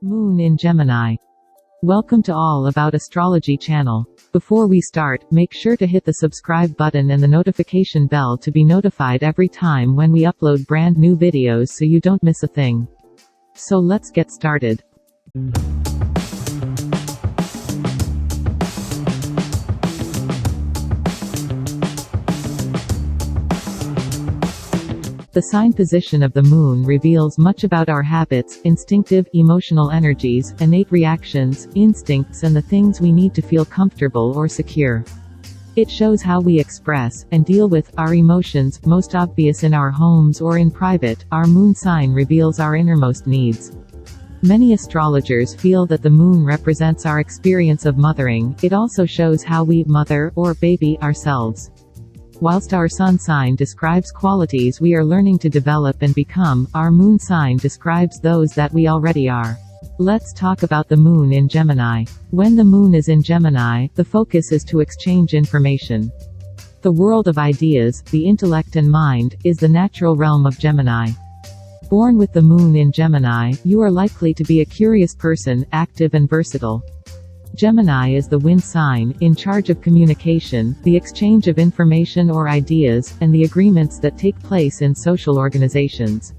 Moon in Gemini. Welcome to All About Astrology channel. Before we start, make sure to hit the subscribe button and the notification bell to be notified every time when we upload brand new videos so you don't miss a thing. So let's get started. The sign position of the moon reveals much about our habits, instinctive, emotional energies, innate reactions, instincts and the things we need to feel comfortable or secure. It shows how we express and deal with our emotions, most obvious in our homes or in private. Our moon sign reveals our innermost needs. Many astrologers feel that the moon represents our experience of mothering. It also shows how we mother or baby ourselves. Whilst our sun sign describes qualities we are learning to develop and become, our moon sign describes those that we already are. Let's talk about the moon in Gemini. When the moon is in Gemini, the focus is to exchange information. The world of ideas, the intellect and mind, is the natural realm of Gemini. Born with the moon in Gemini, you are likely to be a curious person, active and versatile. Gemini is the wind sign, in charge of communication, the exchange of information or ideas, and the agreements that take place in social organizations.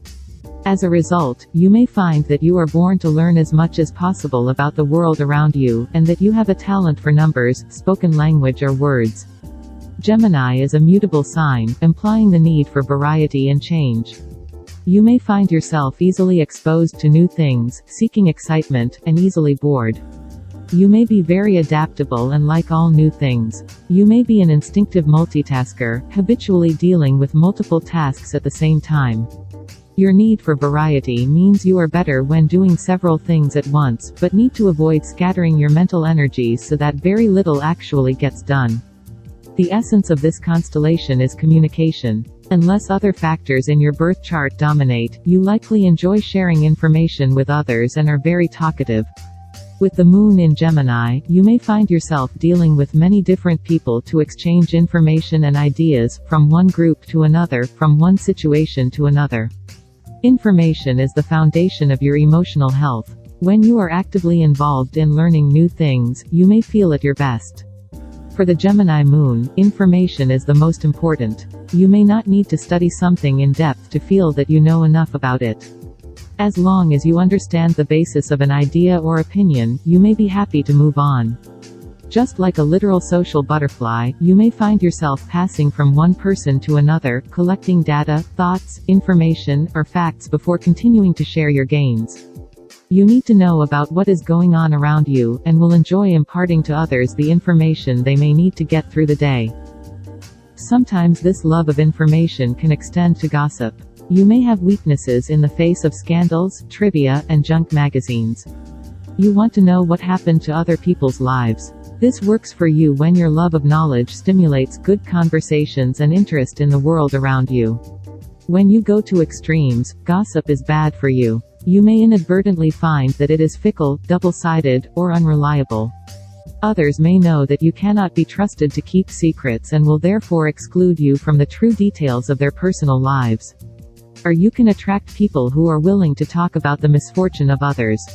As a result, you may find that you are born to learn as much as possible about the world around you, and that you have a talent for numbers, spoken language or words. Gemini is a mutable sign, implying the need for variety and change. You may find yourself easily exposed to new things, seeking excitement, and easily bored. You may be very adaptable and like all new things. You may be an instinctive multitasker, habitually dealing with multiple tasks at the same time. Your need for variety means you are better when doing several things at once, but need to avoid scattering your mental energies so that very little actually gets done. The essence of this constellation is communication. Unless other factors in your birth chart dominate, you likely enjoy sharing information with others and are very talkative. With the moon in Gemini, you may find yourself dealing with many different people to exchange information and ideas, from one group to another, from one situation to another. Information is the foundation of your emotional health. When you are actively involved in learning new things, you may feel at your best. For the Gemini moon, information is the most important. You may not need to study something in depth to feel that you know enough about it. As long as you understand the basis of an idea or opinion, you may be happy to move on. Just like a literal social butterfly, you may find yourself passing from one person to another, collecting data, thoughts, information, or facts before continuing to share your gains. You need to know about what is going on around you, and will enjoy imparting to others the information they may need to get through the day. Sometimes this love of information can extend to gossip. You may have weaknesses in the face of scandals, trivia, and junk magazines. You want to know what happened to other people's lives. This works for you when your love of knowledge stimulates good conversations and interest in the world around you. When you go to extremes, gossip is bad for you. You may inadvertently find that it is fickle, double-sided, or unreliable. Others may know that you cannot be trusted to keep secrets and will therefore exclude you from the true details of their personal lives. Or you can attract people who are willing to talk about the misfortune of others.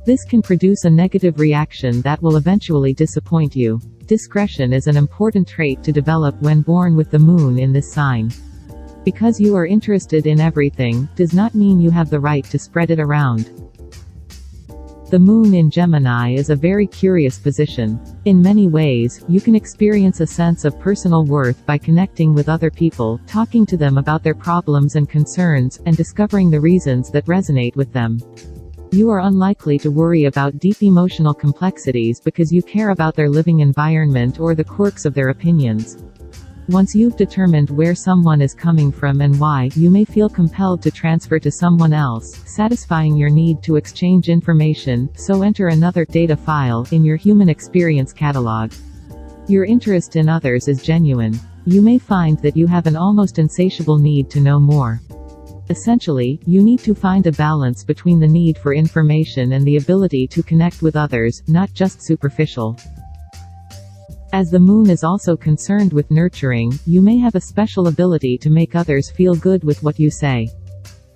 This can produce a negative reaction that will eventually disappoint you. Discretion is an important trait to develop when born with the moon in this sign. Because you are interested in everything, does not mean you have the right to spread it around. The moon in Gemini is a very curious position. In many ways, you can experience a sense of personal worth by connecting with other people, talking to them about their problems and concerns, and discovering the reasons that resonate with them. You are unlikely to worry about deep emotional complexities because you care about their living environment or the quirks of their opinions. Once you've determined where someone is coming from and why, you may feel compelled to transfer to someone else, satisfying your need to exchange information, so enter another data file in your human experience catalog. Your interest in others is genuine. You may find that you have an almost insatiable need to know more. Essentially, you need to find a balance between the need for information and the ability to connect with others, not just superficial. As the moon is also concerned with nurturing, you may have a special ability to make others feel good with what you say.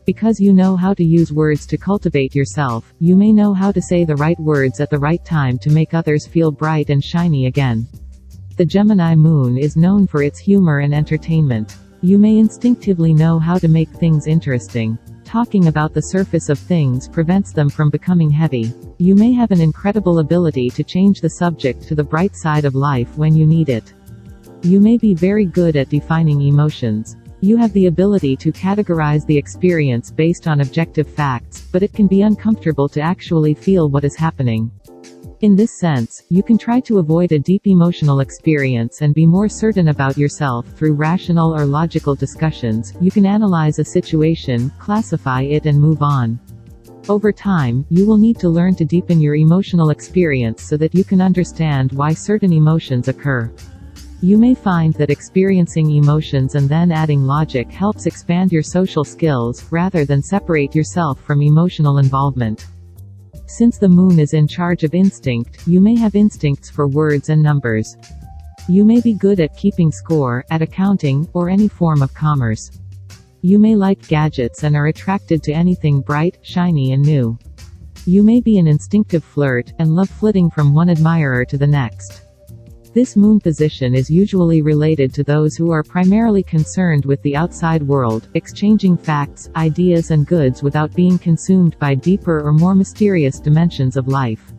Because you know how to use words to cultivate yourself, you may know how to say the right words at the right time to make others feel bright and shiny again. The Gemini moon is known for its humor and entertainment. You may instinctively know how to make things interesting. Talking about the surface of things prevents them from becoming heavy. You may have an incredible ability to change the subject to the bright side of life when you need it. You may be very good at defining emotions. You have the ability to categorize the experience based on objective facts, but it can be uncomfortable to actually feel what is happening. In this sense, you can try to avoid a deep emotional experience and be more certain about yourself through rational or logical discussions. You can analyze a situation, classify it, and move on. Over time, you will need to learn to deepen your emotional experience so that you can understand why certain emotions occur. You may find that experiencing emotions and then adding logic helps expand your social skills, rather than separate yourself from emotional involvement. Since the moon is in charge of instinct, you may have instincts for words and numbers. You may be good at keeping score, at accounting, or any form of commerce. You may like gadgets and are attracted to anything bright, shiny and new. You may be an instinctive flirt, and love flitting from one admirer to the next. This moon position is usually related to those who are primarily concerned with the outside world, exchanging facts, ideas and goods without being consumed by deeper or more mysterious dimensions of life.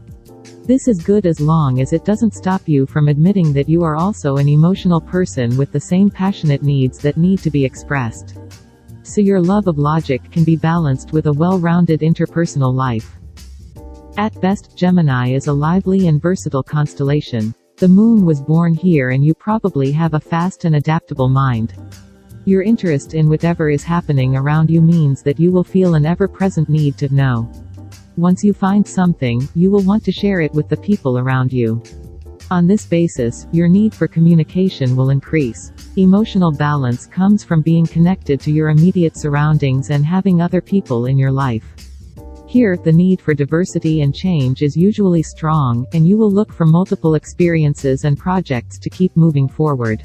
This is good as long as it doesn't stop you from admitting that you are also an emotional person with the same passionate needs that need to be expressed. So your love of logic can be balanced with a well-rounded interpersonal life. At best, Gemini is a lively and versatile constellation. The moon was born here and you probably have a fast and adaptable mind. Your interest in whatever is happening around you means that you will feel an ever-present need to know. Once you find something, you will want to share it with the people around you. On this basis, your need for communication will increase. Emotional balance comes from being connected to your immediate surroundings and having other people in your life. Here, the need for diversity and change is usually strong, and you will look for multiple experiences and projects to keep moving forward.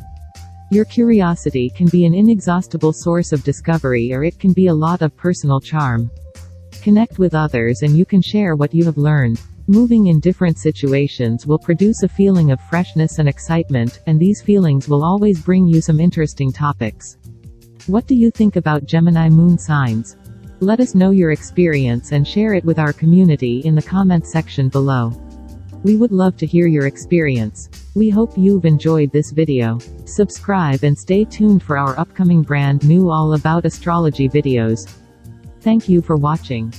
Your curiosity can be an inexhaustible source of discovery, or it can be a lot of personal charm. Connect with others and you can share what you have learned. Moving in different situations will produce a feeling of freshness and excitement, and these feelings will always bring you some interesting topics. What do you think about Gemini moon signs? Let us know your experience and share it with our community in the comment section below. We would love to hear your experience. We hope you've enjoyed this video. Subscribe and stay tuned for our upcoming brand new all about astrology videos. Thank you for watching.